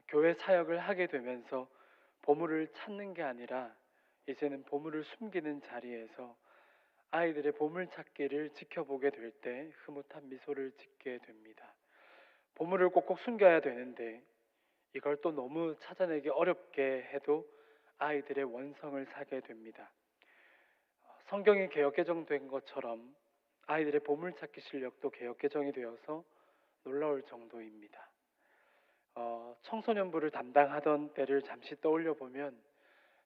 교회 사역을 하게 되면서 보물을 찾는 게 아니라 이제는 보물을 숨기는 자리에서 아이들의 보물찾기를 지켜보게 될 때 흐뭇한 미소를 짓게 됩니다. 보물을 꼭꼭 숨겨야 되는데 이걸 또 너무 찾아내기 어렵게 해도 아이들의 원성을 사게 됩니다. 성경이 개역 개정된 것처럼 아이들의 보물찾기 실력도 개역 개정이 되어서 놀라울 정도입니다. 청소년부를 담당하던 때를 잠시 떠올려 보면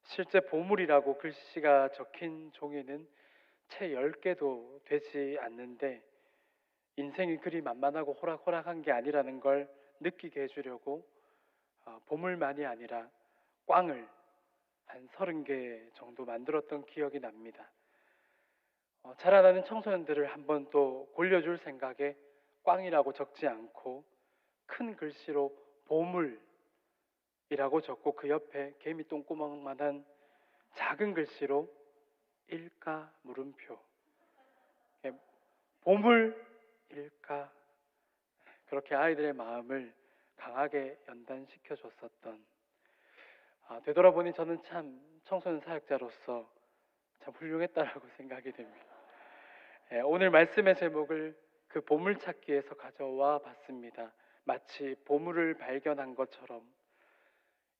실제 보물이라고 글씨가 적힌 종이는 채 10개도 되지 않는데 인생이 그리 만만하고 호락호락한 게 아니라는 걸 느끼게 해주려고 보물만이 아니라 꽝을 한 30개 정도 만들었던 기억이 납니다. 자라나는 청소년들을 한번 또 골려줄 생각에 꽝이라고 적지 않고 큰 글씨로 보물이라고 적고 그 옆에 개미 똥구멍만한 작은 글씨로 일가 물음표, 예, 보물일까, 그렇게 아이들의 마음을 강하게 연단시켜 줬었던, 되돌아보니 저는 참 청소년 사역자로서 참 훌륭했다라고 생각이 됩니다. 오늘 말씀의 제목을 그 보물찾기에서 가져와 봤습니다. 마치 보물을 발견한 것처럼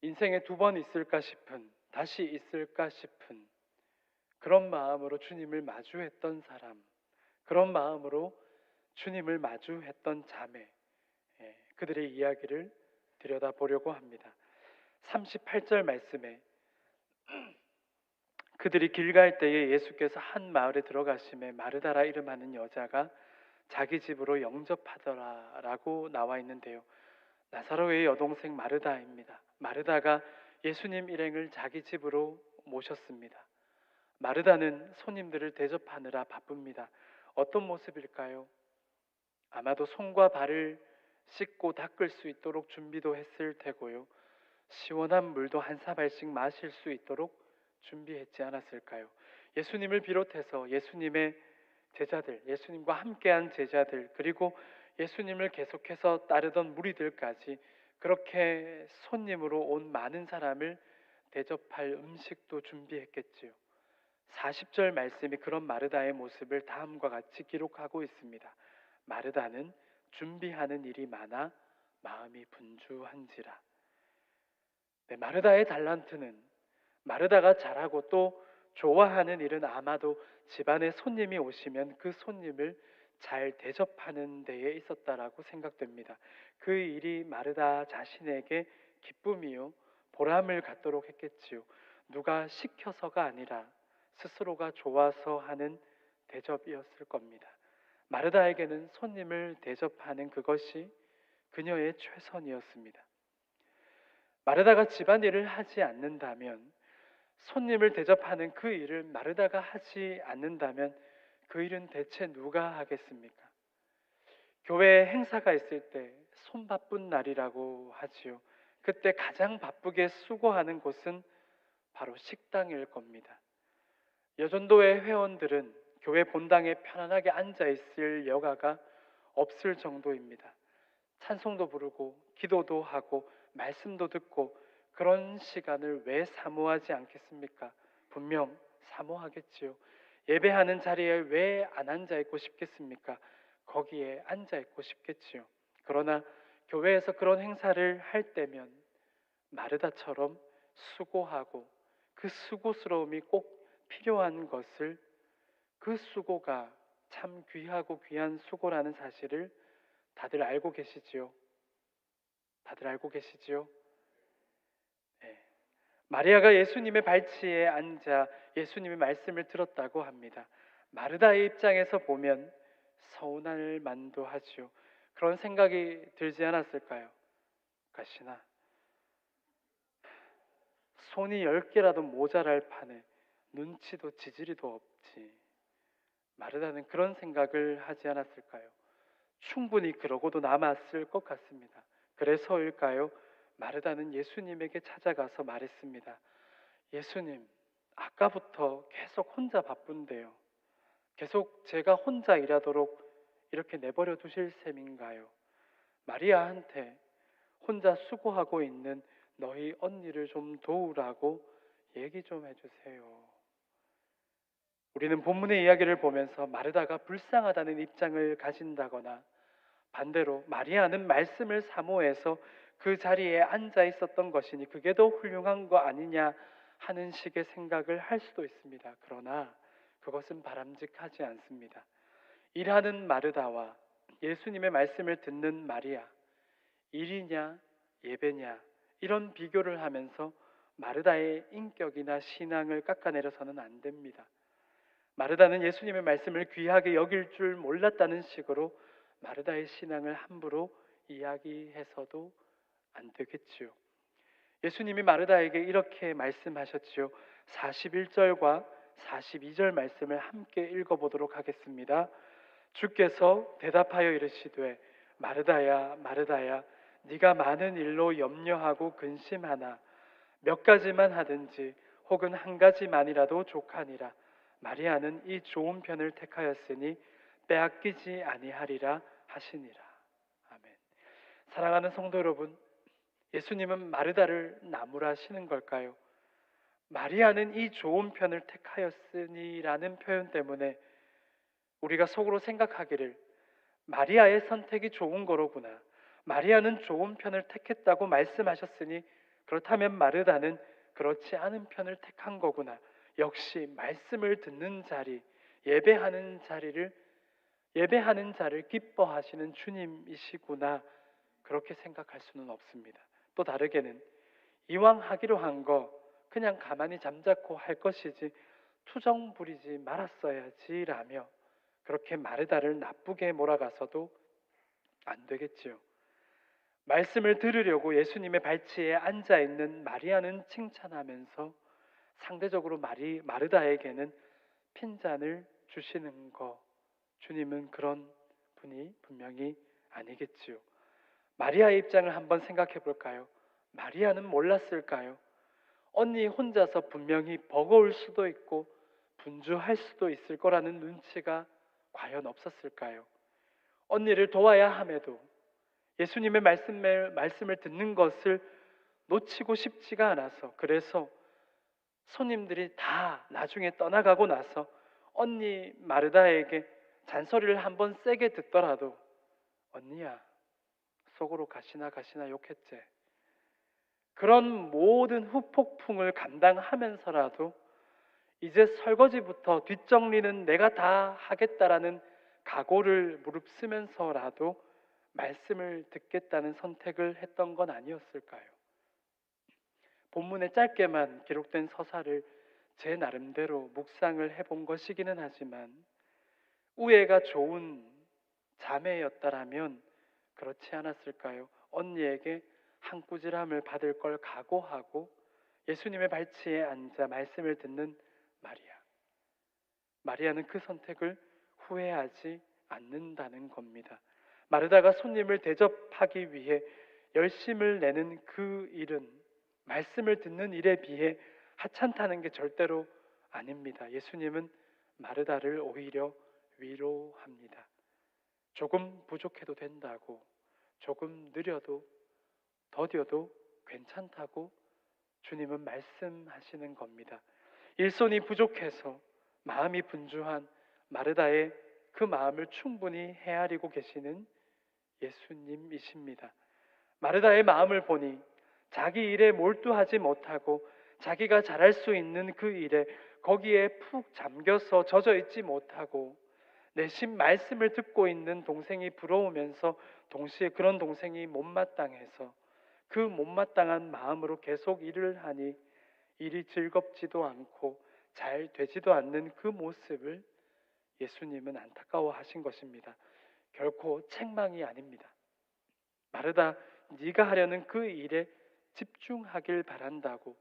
인생에 2번 있을까 싶은, 다시 있을까 싶은 그런 마음으로 주님을 마주했던 사람, 그런 마음으로 주님을 마주했던 자매, 그들의 이야기를 들여다보려고 합니다. 38절 말씀에 그들이 길 갈 때에 예수께서 한 마을에 들어가심에 마르다라 이름하는 여자가 자기 집으로 영접하더라라고 나와 있는데요. 나사로의 여동생 마르다입니다. 마르다가 예수님 일행을 자기 집으로 모셨습니다. 마르다는 손님들을 대접하느라 바쁩니다. 어떤 모습일까요? 아마도 손과 발을 씻고 닦을 수 있도록 준비도 했을 테고요. 시원한 물도 한 사발씩 마실 수 있도록 준비했지 않았을까요? 예수님을 비롯해서 예수님의 제자들, 예수님과 함께한 제자들, 그리고 예수님을 계속해서 따르던 무리들까지 그렇게 손님으로 온 많은 사람을 대접할 음식도 준비했겠지요. 40절 말씀이 그런 마르다의 모습을 다음과 같이 기록하고 있습니다. 마르다는 준비하는 일이 많아 마음이 분주한지라. 네, 마르다의 달란트는, 마르다가 잘하고 또 좋아하는 일은 아마도 집안에 손님이 오시면 그 손님을 잘 대접하는 데에 있었다라고 생각됩니다. 그 일이 마르다 자신에게 기쁨이요 보람을 갖도록 했겠지요. 누가 시켜서가 아니라 스스로가 좋아서 하는 대접이었을 겁니다. 마르다에게는 손님을 대접하는 그것이 그녀의 최선이었습니다. 마르다가 집안일을 하지 않는다면, 손님을 대접하는 그 일을 마르다가 하지 않는다면 그 일은 대체 누가 하겠습니까? 교회 행사가 있을 때 손바쁜 날이라고 하지요. 그때 가장 바쁘게 수고하는 곳은 바로 식당일 겁니다. 여전도의 회원들은 교회 본당에 편안하게 앉아있을 여가가 없을 정도입니다. 찬송도 부르고 기도도 하고 말씀도 듣고 그런 시간을 왜 사모하지 않겠습니까? 분명 사모하겠지요. 예배하는 자리에 왜 안 앉아있고 싶겠습니까? 거기에 앉아있고 싶겠지요. 그러나 교회에서 그런 행사를 할 때면 마르다처럼 수고하고 그 수고스러움이 꼭 필요한 것을, 그 수고가 참 귀하고 귀한 수고라는 사실을 다들 알고 계시지요? 다들 알고 계시지요? 네. 마리아가 예수님의 발치에 앉아 예수님의 말씀을 들었다고 합니다. 마르다의 입장에서 보면 서운할 만도 하지요. 그런 생각이 들지 않았을까요? 가시나 손이 10개라도 모자랄 판에 눈치도 지지리도 없지. 마르다는 그런 생각을 하지 않았을까요? 충분히 그러고도 남았을 것 같습니다. 그래서일까요? 마르다는 예수님에게 찾아가서 말했습니다. 예수님, 아까부터 계속 혼자 바쁜데요. 계속 제가 혼자 일하도록 이렇게 내버려 두실 셈인가요? 마리아한테 혼자 수고하고 있는 너희 언니를 좀 도우라고 얘기 좀 해주세요. 우리는 본문의 이야기를 보면서 마르다가 불쌍하다는 입장을 가진다거나 반대로 마리아는 말씀을 사모해서 그 자리에 앉아 있었던 것이니 그게 더 훌륭한 거 아니냐 하는 식의 생각을 할 수도 있습니다. 그러나 그것은 바람직하지 않습니다. 일하는 마르다와 예수님의 말씀을 듣는 마리아, 일이냐 예배냐 이런 비교를 하면서 마르다의 인격이나 신앙을 깎아내려서는 안 됩니다. 마르다는 예수님의 말씀을 귀하게 여길 줄 몰랐다는 식으로 마르다의 신앙을 함부로 이야기해서도 안 되겠지요. 예수님이 마르다에게 이렇게 말씀하셨지요. 41절과 42절 말씀을 함께 읽어보도록 하겠습니다. 주께서 대답하여 이르시되 마르다야 마르다야 네가 많은 일로 염려하고 근심하나 몇 가지만 하든지 혹은 한 가지만이라도 족하니라. 마리아는 이 좋은 편을 택하였으니 빼앗기지 아니하리라 하시니라. 아멘. 사랑하는 성도 여러분, 예수님은 마르다를 나무라시는 걸까요? 마리아는 이 좋은 편을 택하였으니라는 표현 때문에 우리가 속으로 생각하기를 마리아의 선택이 좋은 거로구나. 마리아는 좋은 편을 택했다고 말씀하셨으니 그렇다면 마르다는 그렇지 않은 편을 택한 거구나. 역시 말씀을 듣는 자리, 예배하는 자를 기뻐하시는 주님이시구나. 그렇게 생각할 수는 없습니다. 또 다르게는 이왕 하기로 한 거 그냥 가만히 잠자코 할 것이지 투정 부리지 말았어야지라며 그렇게 마르다를 나쁘게 몰아가서도 안 되겠지요. 말씀을 들으려고 예수님의 발치에 앉아 있는 마리아는 칭찬하면서 상대적으로 마르다에게는 핀잔을 주시는 거, 주님은 그런 분이 분명히 아니겠지요. 마리아의 입장을 한번 생각해 볼까요? 마리아는 몰랐을까요? 언니 혼자서 분명히 버거울 수도 있고 분주할 수도 있을 거라는 눈치가 과연 없었을까요? 언니를 도와야 함에도 예수님의 말씀을 듣는 것을 놓치고 싶지가 않아서, 그래서 손님들이 다 나중에 떠나가고 나서 언니 마르다에게 잔소리를 한번 세게 듣더라도 언니야 속으로 가시나 욕했제. 그런 모든 후폭풍을 감당하면서라도 이제 설거지부터 뒷정리는 내가 다 하겠다라는 각오를 무릅쓰면서라도 말씀을 듣겠다는 선택을 했던 건 아니었을까요? 본문에 짧게만 기록된 서사를 제 나름대로 묵상을 해본 것이기는 하지만 우애가 좋은 자매였다라면 그렇지 않았을까요? 언니에게 한꾸지람을 받을 걸 각오하고 예수님의 발치에 앉아 말씀을 듣는 마리아는 그 선택을 후회하지 않는다는 겁니다. 마르다가 손님을 대접하기 위해 열심을 내는 그 일은 말씀을 듣는 일에 비해 하찮다는 게 절대로 아닙니다. 예수님은 마르다를 오히려 위로합니다. 조금 부족해도 된다고, 조금 느려도 더뎌도 괜찮다고 주님은 말씀하시는 겁니다. 일손이 부족해서 마음이 분주한 마르다의 그 마음을 충분히 헤아리고 계시는 예수님이십니다. 마르다의 마음을 보니 자기 일에 몰두하지 못하고 자기가 잘할 수 있는 그 일에 거기에 푹 잠겨서 젖어 있지 못하고 내심 말씀을 듣고 있는 동생이 부러우면서 동시에 그런 동생이 못마땅해서 그 못마땅한 마음으로 계속 일을 하니 일이 즐겁지도 않고 잘 되지도 않는 그 모습을 예수님은 안타까워하신 것입니다. 결코 책망이 아닙니다. 마르다, 네가 하려는 그 일에 집중하길 바란다고,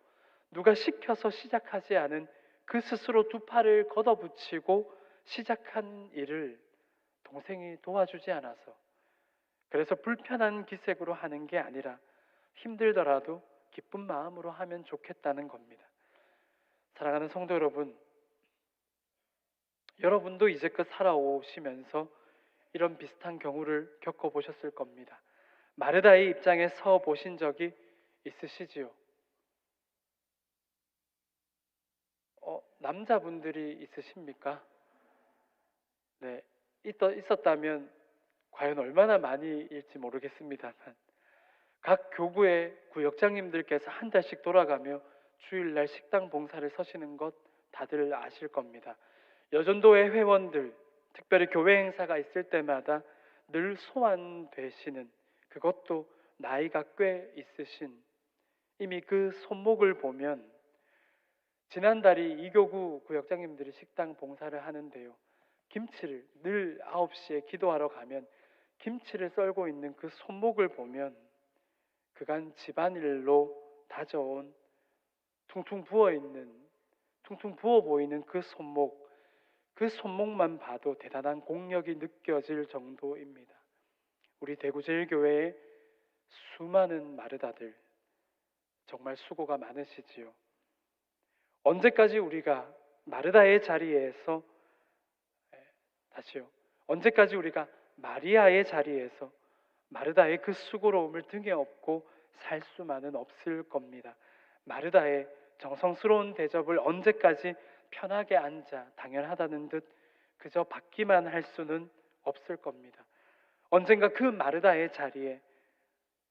누가 시켜서 시작하지 않은 그 스스로 두 팔을 걷어붙이고 시작한 일을 동생이 도와주지 않아서, 그래서 불편한 기색으로 하는 게 아니라 힘들더라도 기쁜 마음으로 하면 좋겠다는 겁니다. 사랑하는 성도 여러분, 여러분도 이제껏 살아오시면서 이런 비슷한 경우를 겪어보셨을 겁니다. 마르다의 입장에 서 보신 적이 있으시지요? 남자분들이 있으십니까? 네, 있었다면 과연 얼마나 많이일지 모르겠습니다만 각 교구의 구역장님들께서 한 달씩 돌아가며 주일날 식당 봉사를 서시는 것 다들 아실 겁니다. 여전도의 회원들, 특별히 교회 행사가 있을 때마다 늘 소환되시는, 그것도 나이가 꽤 있으신, 이미 그 손목을 보면 지난달이 이교구 구역장님들이 식당 봉사를 하는데요, 김치를 늘 9시에 기도하러 가면 김치를 썰고 있는 그 손목을 보면 그간 집안일로 다져온 퉁퉁 부어 보이는 그 손목, 그 손목만 봐도 대단한 공력이 느껴질 정도입니다. 우리 대구제일교회의 수많은 마르다들 정말 수고가 많으시지요. 언제까지 우리가 마르다의 자리에서, 다시요, 언제까지 우리가 마리아의 자리에서 마르다의 그 수고로움을 등에 업고 살 수만은 없을 겁니다. 마르다의 정성스러운 대접을 언제까지 편하게 앉아 당연하다는 듯 그저 받기만 할 수는 없을 겁니다. 언젠가 그 마르다의 자리에,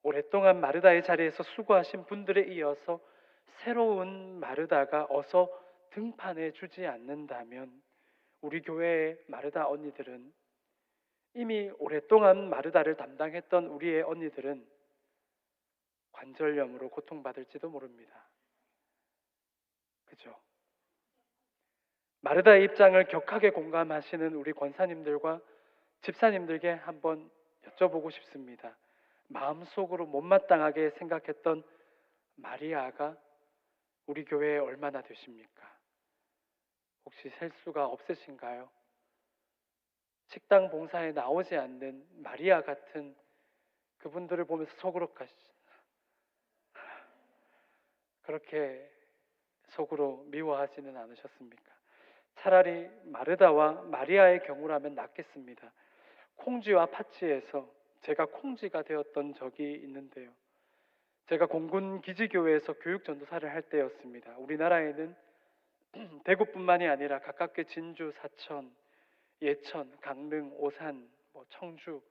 오랫동안 마르다의 자리에서 수고하신 분들에 이어서 새로운 마르다가 어서 등판해 주지 않는다면 우리 교회의 마르다 언니들은, 이미 오랫동안 마르다를 담당했던 우리의 언니들은 관절염으로 고통받을지도 모릅니다. 그죠? 마르다의 입장을 격하게 공감하시는 우리 권사님들과 집사님들께 한번 여쭤보고 싶습니다. 마음속으로 못마땅하게 생각했던 마리아가 우리 교회에 얼마나 되십니까? 혹시 셀 수가 없으신가요? 식당 봉사에 나오지 않는 마리아 같은 그분들을 보면서 속으로 그렇게 속으로 미워하지는 않으셨습니까? 차라리 마르다와 마리아의 경우라면 낫겠습니다. 콩쥐와 파치에서 제가 콩쥐가 되었던 적이 있는데요, 제가 공군 기지교회에서 교육전도사를 할 때였습니다. 우리나라에는 대구뿐만이 아니라 가깝게 진주, 사천, 예천, 강릉, 오산, 청주,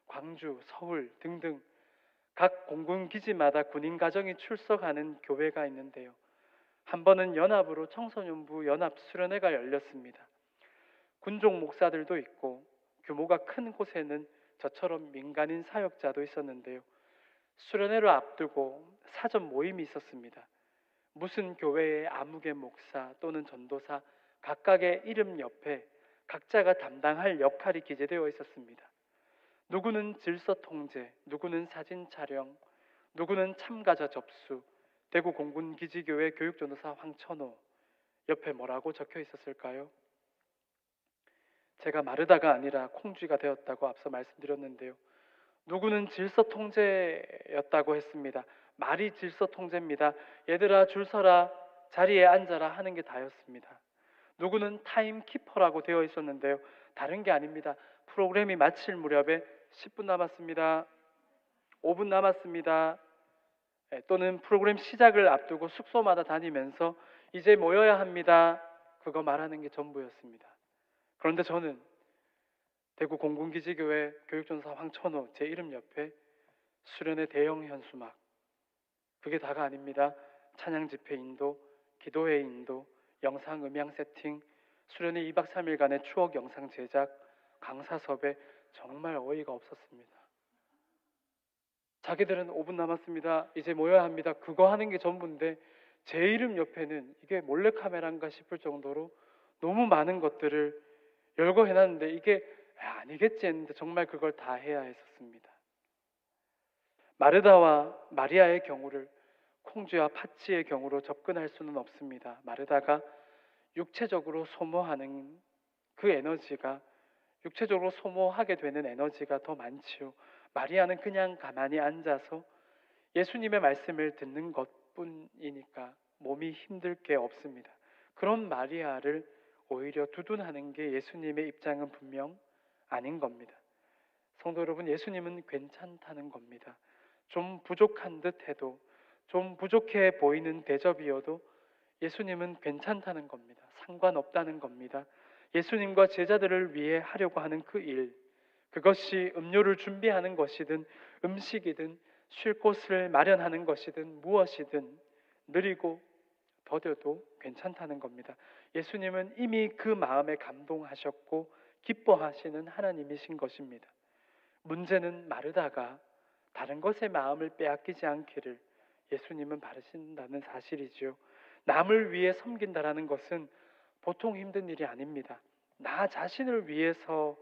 광주, 서울 등등 각 공군 기지마다 군인 가정이 출석하는 교회가 있는데요, 한 번은 연합으로 청소년부 연합 수련회가 열렸습니다. 군종 목사들도 있고 규모가 큰 곳에는 저처럼 민간인 사역자도 있었는데요, 수련회를 앞두고 사전 모임이 있었습니다. 무슨 교회의 아무개 목사 또는 전도사 각각의 이름 옆에 각자가 담당할 역할이 기재되어 있었습니다. 누구는 질서 통제, 누구는 사진 촬영, 누구는 참가자 접수. 대구 공군기지교회 교육전도사 황천호, 옆에 뭐라고 적혀 있었을까요? 제가 마르다가 아니라 콩쥐가 되었다고 앞서 말씀드렸는데요, 누구는 질서 통제였다고 했습니다. 말이 질서 통제입니다. 얘들아 줄 서라, 자리에 앉아라 하는 게 다였습니다. 누구는 타임키퍼라고 되어 있었는데요, 다른 게 아닙니다. 프로그램이 마칠 무렵에 10분 남았습니다, 5분 남았습니다, 또는 프로그램 시작을 앞두고 숙소마다 다니면서 이제 모여야 합니다, 그거 말하는 게 전부였습니다. 그런데 저는 대구 공군기지교회 교육전사 황천호, 제 이름 옆에 수련회 대형 현수막, 그게 다가 아닙니다. 찬양 집회 인도, 기도회 인도, 영상 음향 세팅, 수련회 2박 3일간의 추억 영상 제작, 강사 섭외, 정말 어이가 없었습니다. 자기들은 5분 남았습니다, 이제 모여야 합니다, 그거 하는 게 전부인데 제 이름 옆에는 이게 몰래카메라인가 싶을 정도로 너무 많은 것들을 열거 해놨는데 이게 아니겠지 했는데 정말 그걸 다 해야 했었습니다. 마르다와 마리아의 경우를 콩쥐와 파치의 경우로 접근할 수는 없습니다. 마르다가 육체적으로 소모하는 그 에너지가, 육체적으로 소모하게 되는 에너지가 더 많지요. 마리아는 그냥 가만히 앉아서 예수님의 말씀을 듣는 것뿐이니까 몸이 힘들 게 없습니다. 그런 마리아를 오히려 두둔하는 게 예수님의 입장은 분명 아닌 겁니다. 성도 여러분, 예수님은 괜찮다는 겁니다. 좀 부족한 듯 해도, 좀 부족해 보이는 대접이어도 예수님은 괜찮다는 겁니다. 상관없다는 겁니다. 예수님과 제자들을 위해 하려고 하는 그 일, 그것이 음료를 준비하는 것이든 음식이든 쉴 곳을 마련하는 것이든 무엇이든 느리고 더뎌도 괜찮다는 겁니다. 예수님은 이미 그 마음에 감동하셨고 기뻐하시는 하나님이신 것입니다. 문제는 마르다가 다른 것에 마음을 빼앗기지 않기를 예수님은 바라신다는 사실이지요. 남을 위해 섬긴다라는 것은 보통 힘든 일이 아닙니다. 나 자신을 위해서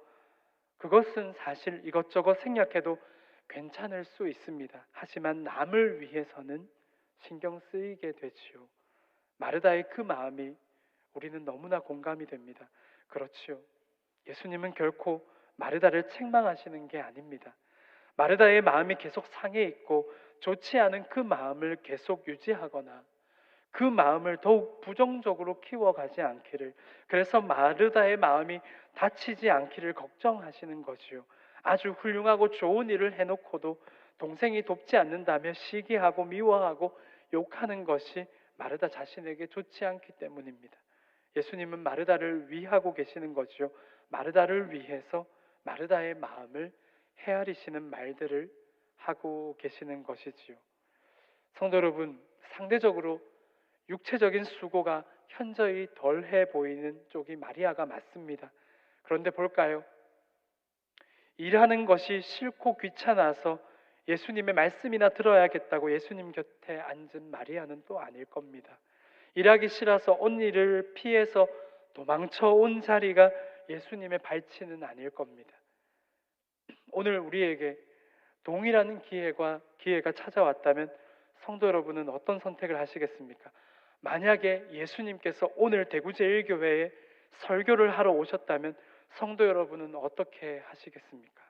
그것은 사실 이것저것 생략해도 괜찮을 수 있습니다. 하지만 남을 위해서는 신경 쓰이게 되지요. 마르다의 그 마음이 우리는 너무나 공감이 됩니다. 그렇지요. 예수님은 결코 마르다를 책망하시는 게 아닙니다. 마르다의 마음이 계속 상해 있고 좋지 않은 그 마음을 계속 유지하거나 그 마음을 더욱 부정적으로 키워가지 않기를, 그래서 마르다의 마음이 다치지 않기를 걱정하시는 거지요. 아주 훌륭하고 좋은 일을 해놓고도 동생이 돕지 않는다며 시기하고 미워하고 욕하는 것이 마르다 자신에게 좋지 않기 때문입니다. 예수님은 마르다를 위하고 계시는 거지요. 마르다를 위해서 마르다의 마음을 헤아리시는 말들을 하고 계시는 것이지요. 성도 여러분, 상대적으로 육체적인 수고가 현저히 덜해 보이는 쪽이 마리아가 맞습니다. 그런데 볼까요? 일하는 것이 싫고 귀찮아서 예수님의 말씀이나 들어야겠다고 예수님 곁에 앉은 마리아는 또 아닐 겁니다. 일하기 싫어서 온 일을 피해서 도망쳐 온 자리가 예수님의 발치는 아닐 겁니다. 오늘 우리에게 동일한 기회가 찾아왔다면 성도 여러분은 어떤 선택을 하시겠습니까? 만약에 예수님께서 오늘 대구제일교회에 설교를 하러 오셨다면 성도 여러분은 어떻게 하시겠습니까?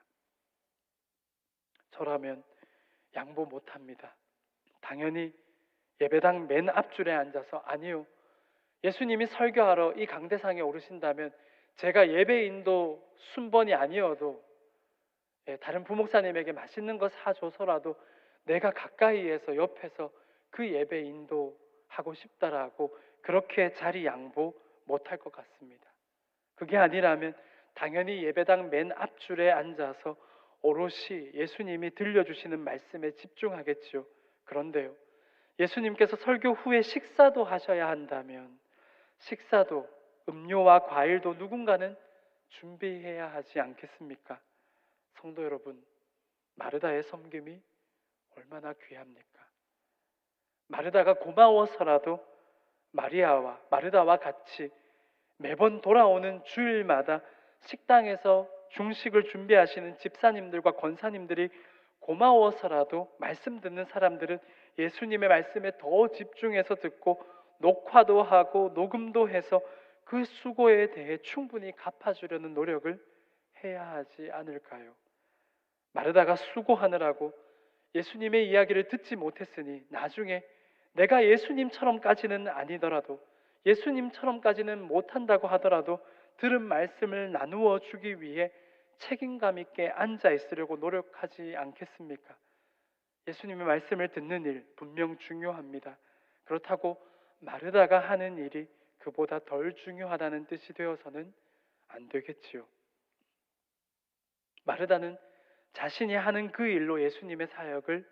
저라면 양보 못합니다. 당연히 예배당 맨 앞줄에 앉아서, 아니요, 예수님이 설교하러 이 강대상에 오르신다면 제가 예배인도 순번이 아니어도 다른 부목사님에게 맛있는 거 사줘서라도 내가 가까이에서 옆에서 그 예배 인도하고 싶다라고 그렇게 자리 양보 못할 것 같습니다. 그게 아니라면 당연히 예배당 맨 앞줄에 앉아서 오롯이 예수님이 들려주시는 말씀에 집중하겠지요. 그런데요, 예수님께서 설교 후에 식사도 하셔야 한다면 식사도, 음료와 과일도 누군가는 준비해야 하지 않겠습니까? 성도 여러분, 마르다의 섬김이 얼마나 귀합니까? 마르다가 고마워서라도 마르다와 같이 매번 돌아오는 주일마다 식당에서 중식을 준비하시는 집사님들과 권사님들이 고마워서라도 말씀 듣는 사람들은 예수님의 말씀에 더 집중해서 듣고 녹화도 하고 녹음도 해서 그 수고에 대해 충분히 갚아주려는 노력을 해야 하지 않을까요? 마르다가 수고하느라고 예수님의 이야기를 듣지 못했으니 나중에 내가 예수님처럼까지는 아니더라도, 예수님처럼까지는 못한다고 하더라도 들은 말씀을 나누어 주기 위해 책임감 있게 앉아 있으려고 노력하지 않겠습니까? 예수님의 말씀을 듣는 일 분명 중요합니다. 그렇다고 마르다가 하는 일이 그보다 덜 중요하다는 뜻이 되어서는 안 되겠지요. 마르다는 자신이 하는 그 일로 예수님의 사역을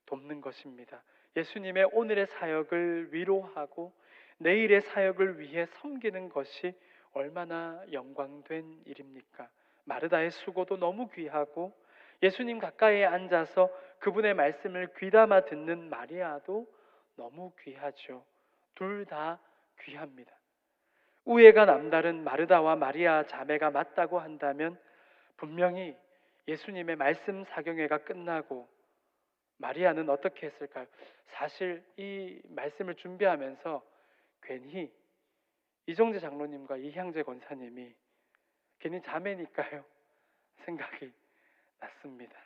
돕는 것입니다. 예수님의 오늘의 사역을 위로하고 내일의 사역을 위해 섬기는 것이 얼마나 영광된 일입니까? 마르다의 수고도 너무 귀하고 예수님 가까이에 앉아서 그분의 말씀을 귀담아 듣는 마리아도 너무 귀하죠. 둘 다 귀합니다. 우애가 남다른 마르다와 마리아 자매가 맞다고 한다면 분명히 예수님의 말씀 사경회가 끝나고 마리아는 어떻게 했을까요? 사실 이 말씀을 준비하면서 괜히 이정재 장로님과 이향재 권사님이 괜히 자매니까요 생각이 났습니다.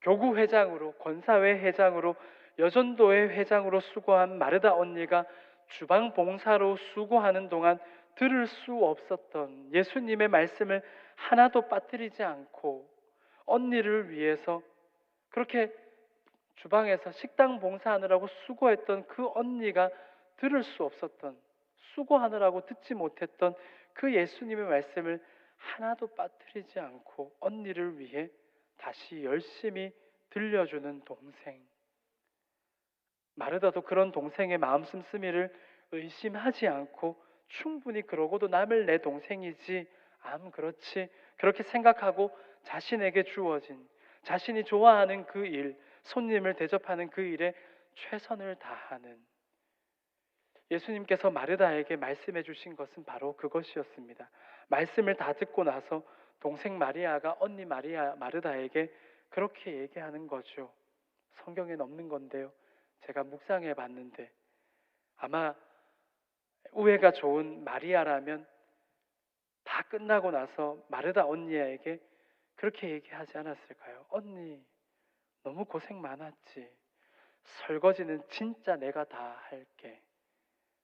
교구 회장으로, 권사회 회장으로, 여전도회 회장으로 수고한 마르다 언니가 주방 봉사로 수고하는 동안 들을 수 없었던 예수님의 말씀을 하나도 빠뜨리지 않고 언니를 위해서 그렇게 주방에서 식당 봉사하느라고 수고했던 그 언니가 들을 수 없었던, 수고하느라고 듣지 못했던 그 예수님의 말씀을 하나도 빠뜨리지 않고 언니를 위해 다시 열심히 들려주는 동생. 마르다도 그런 동생의 마음 씀씀이를 의심하지 않고 충분히 그러고도 남을 내 동생이지, 그렇지, 그렇게 생각하고 자신에게 주어진, 자신이 좋아하는 그 일, 손님을 대접하는 그 일에 최선을 다하는, 예수님께서 마르다에게 말씀해 주신 것은 바로 그것이었습니다. 말씀을 다 듣고 나서 동생 마리아가 언니 마르다에게 그렇게 얘기하는 거죠. 성경에 없는 건데요, 제가 묵상해 봤는데 아마 우애가 좋은 마리아라면 다 끝나고 나서 마르다 언니에게 그렇게 얘기하지 않았을까요? 언니, 너무 고생 많았지. 설거지는 진짜 내가 다 할게.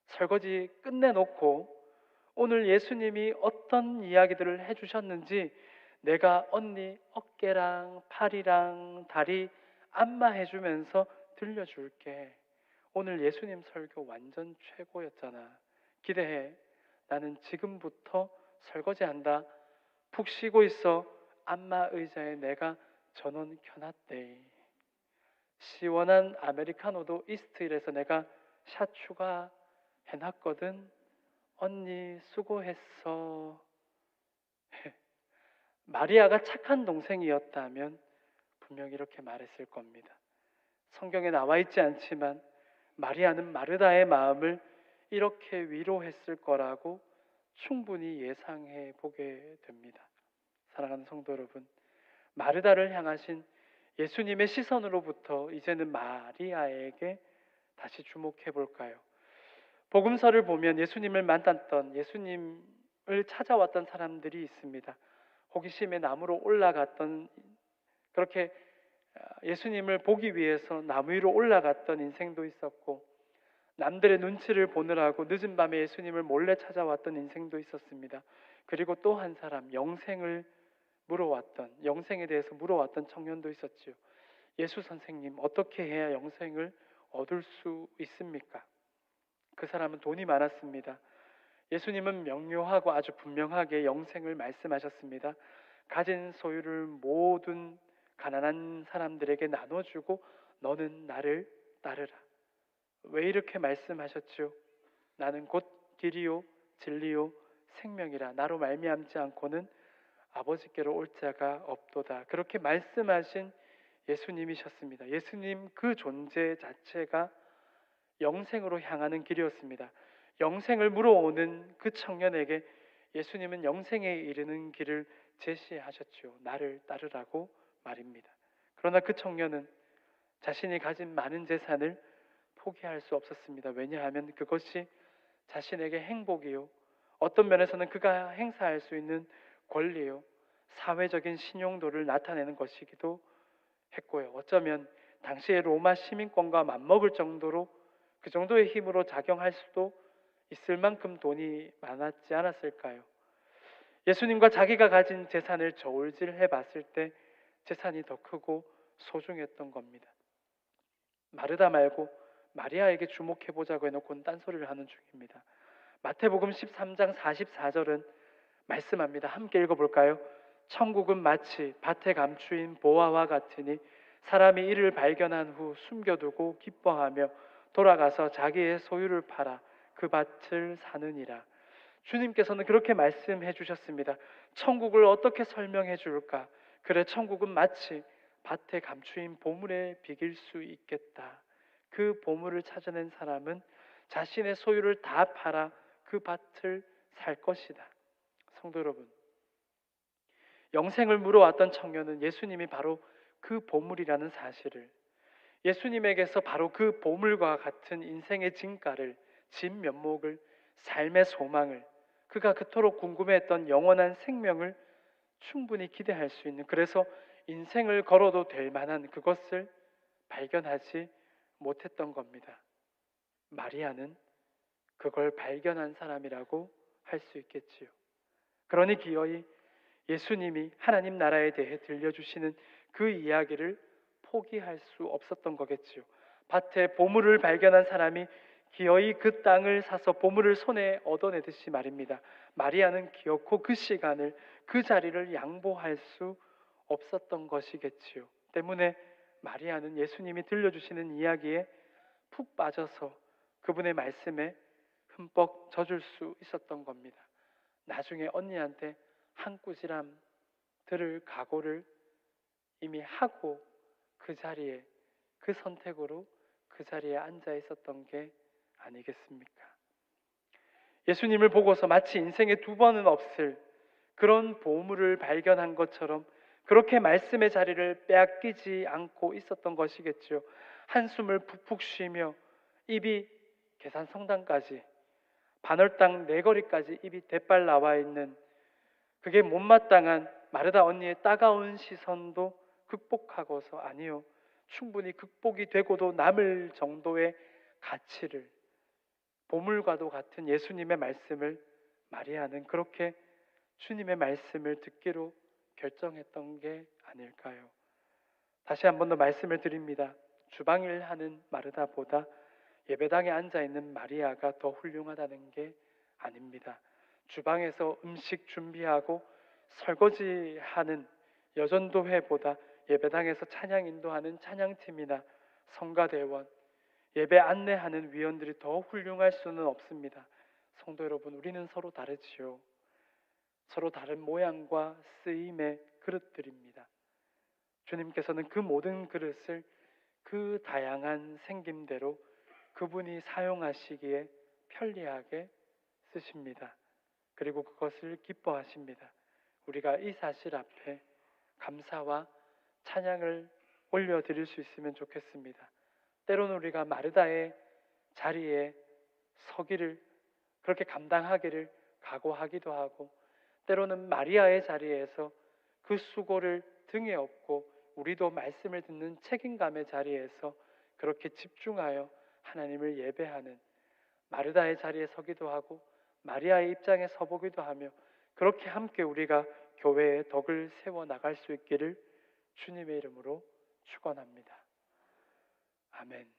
설거지 끝내놓고 오늘 예수님이 어떤 이야기들을 해주셨는지 내가 언니 어깨랑 팔이랑 다리 안마해주면서 들려줄게. 오늘 예수님 설교 완전 최고였잖아. 기대해. 나는 지금부터 설거지한다. 푹 쉬고 있어. 안마 의자에 내가 전원 켜놨대. 시원한 아메리카노도 이스트힐에서 내가 샷 추가 해놨거든. 언니 수고했어. 마리아가 착한 동생이었다면 분명히 이렇게 말했을 겁니다. 성경에 나와 있지 않지만 마리아는 마르다의 마음을 이렇게 위로했을 거라고 충분히 예상해 보게 됩니다. 사랑하는 성도 여러분, 마르다를 향하신 예수님의 시선으로부터 이제는 마리아에게 다시 주목해 볼까요? 복음서를 보면 예수님을 만났던, 예수님을 찾아왔던 사람들이 있습니다. 호기심에 나무로 올라갔던, 그렇게 예수님을 보기 위해서 나무 위로 올라갔던 인생도 있었고, 남들의 눈치를 보느라고 늦은 밤에 예수님을 몰래 찾아왔던 인생도 있었습니다. 그리고 또 한 사람, 영생에 대해서 물어왔던 청년도 있었지요. 예수 선생님, 어떻게 해야 영생을 얻을 수 있습니까? 그 사람은 돈이 많았습니다. 예수님은 명료하고 아주 분명하게 영생을 말씀하셨습니다. 가진 소유를 모든 가난한 사람들에게 나눠주고 너는 나를 따르라. 왜 이렇게 말씀하셨죠? 나는 곧 길이요 진리요 생명이라. 나로 말미암지 않고는 아버지께로 올 자가 없도다. 그렇게 말씀하신 예수님이셨습니다. 예수님 그 존재 자체가 영생으로 향하는 길이었습니다. 영생을 물어오는 그 청년에게 예수님은 영생에 이르는 길을 제시하셨죠. 나를 따르라고 말입니다. 그러나 그 청년은 자신이 가진 많은 재산을 포기할 수 없었습니다. 왜냐하면 그것이 자신에게 행복이요, 어떤 면에서는 그가 행사할 수 있는 권리요, 사회적인 신용도를 나타내는 것이기도 했고요. 어쩌면 당시의 로마 시민권과 맞먹을 정도로 그 정도의 힘으로 작용할 수도 있을 만큼 돈이 많았지 않았을까요? 예수님과 자기가 가진 재산을 저울질해 봤을 때 재산이 더 크고 소중했던 겁니다. 마르다 말고 마리아에게 주목해 보자고 해놓고는 딴소리를 하는 중입니다. 마태복음 13장 44절은 말씀합니다. 함께 읽어볼까요? 천국은 마치 밭에 감추인 보화와 같으니 사람이 이를 발견한 후 숨겨두고 기뻐하며 돌아가서 자기의 소유를 팔아 그 밭을 사느니라. 주님께서는 그렇게 말씀해 주셨습니다. 천국을 어떻게 설명해 줄까? 그래, 천국은 마치 밭에 감추인 보물에 비길 수 있겠다. 그 보물을 찾아낸 사람은 자신의 소유를 다 팔아 그 밭을 살 것이다. 성도 여러분, 영생을 물어왔던 청년은 예수님이 바로 그 보물이라는 사실을, 예수님에게서 바로 그 보물과 같은 인생의 진가를, 진면목을, 삶의 소망을, 그가 그토록 궁금해했던 영원한 생명을 충분히 기대할 수 있는, 그래서 인생을 걸어도 될 만한 그것을 발견하지 못했던 겁니다. 마리아는 그걸 발견한 사람이라고 할 수 있겠지요. 그러니 기어이 예수님이 하나님 나라에 대해 들려주시는 그 이야기를 포기할 수 없었던 거겠지요. 밭에 보물을 발견한 사람이 기어이 그 땅을 사서 보물을 손에 얻어내듯이 말입니다. 마리아는 기어코 그 시간을, 그 자리를 양보할 수 없었던 것이겠지요. 때문에 마리아는 예수님이 들려주시는 이야기에 푹 빠져서 그분의 말씀에 흠뻑 젖을 수 있었던 겁니다. 나중에 언니한테 한 꾸지람 들을 각오를 이미 하고 그 자리에, 그 선택으로 그 자리에 앉아 있었던 게 아니겠습니까? 예수님을 보고서 마치 인생에 두 번은 없을 그런 보물을 발견한 것처럼 그렇게 말씀의 자리를 빼앗기지 않고 있었던 것이겠죠. 한숨을 푹푹 쉬며 입이 계산 성당까지, 반월당 네거리까지 입이 대빨 나와 있는, 그게 못마땅한 마르다 언니의 따가운 시선도 극복하고서, 아니요, 충분히 극복이 되고도 남을 정도의 가치를, 보물과도 같은 예수님의 말씀을 마리아는 그렇게 주님의 말씀을 듣기로 결정했던 게 아닐까요? 다시 한 번 더 말씀을 드립니다. 주방일 하는 마르다보다 예배당에 앉아있는 마리아가 더 훌륭하다는 게 아닙니다. 주방에서 음식 준비하고 설거지하는 여전도회보다 예배당에서 찬양 인도하는 찬양팀이나 성가대원, 예배 안내하는 위원들이 더 훌륭할 수는 없습니다. 성도 여러분, 우리는 서로 다르지요. 서로 다른 모양과 쓰임의 그릇들입니다. 주님께서는 그 모든 그릇을 그 다양한 생김대로 그분이 사용하시기에 편리하게 쓰십니다. 그리고 그것을 기뻐하십니다. 우리가 이 사실 앞에 감사와 찬양을 올려드릴 수 있으면 좋겠습니다. 때로는 우리가 마르다의 자리에 서기를, 그렇게 감당하기를 각오하기도 하고, 때로는 마리아의 자리에서 그 수고를 등에 업고 우리도 말씀을 듣는 책임감의 자리에서 그렇게 집중하여 하나님을 예배하는, 마르다의 자리에 서기도 하고 마리아의 입장에 서보기도 하며, 그렇게 함께 우리가 교회의 덕을 세워 나갈 수 있기를 주님의 이름으로 축원합니다. 아멘.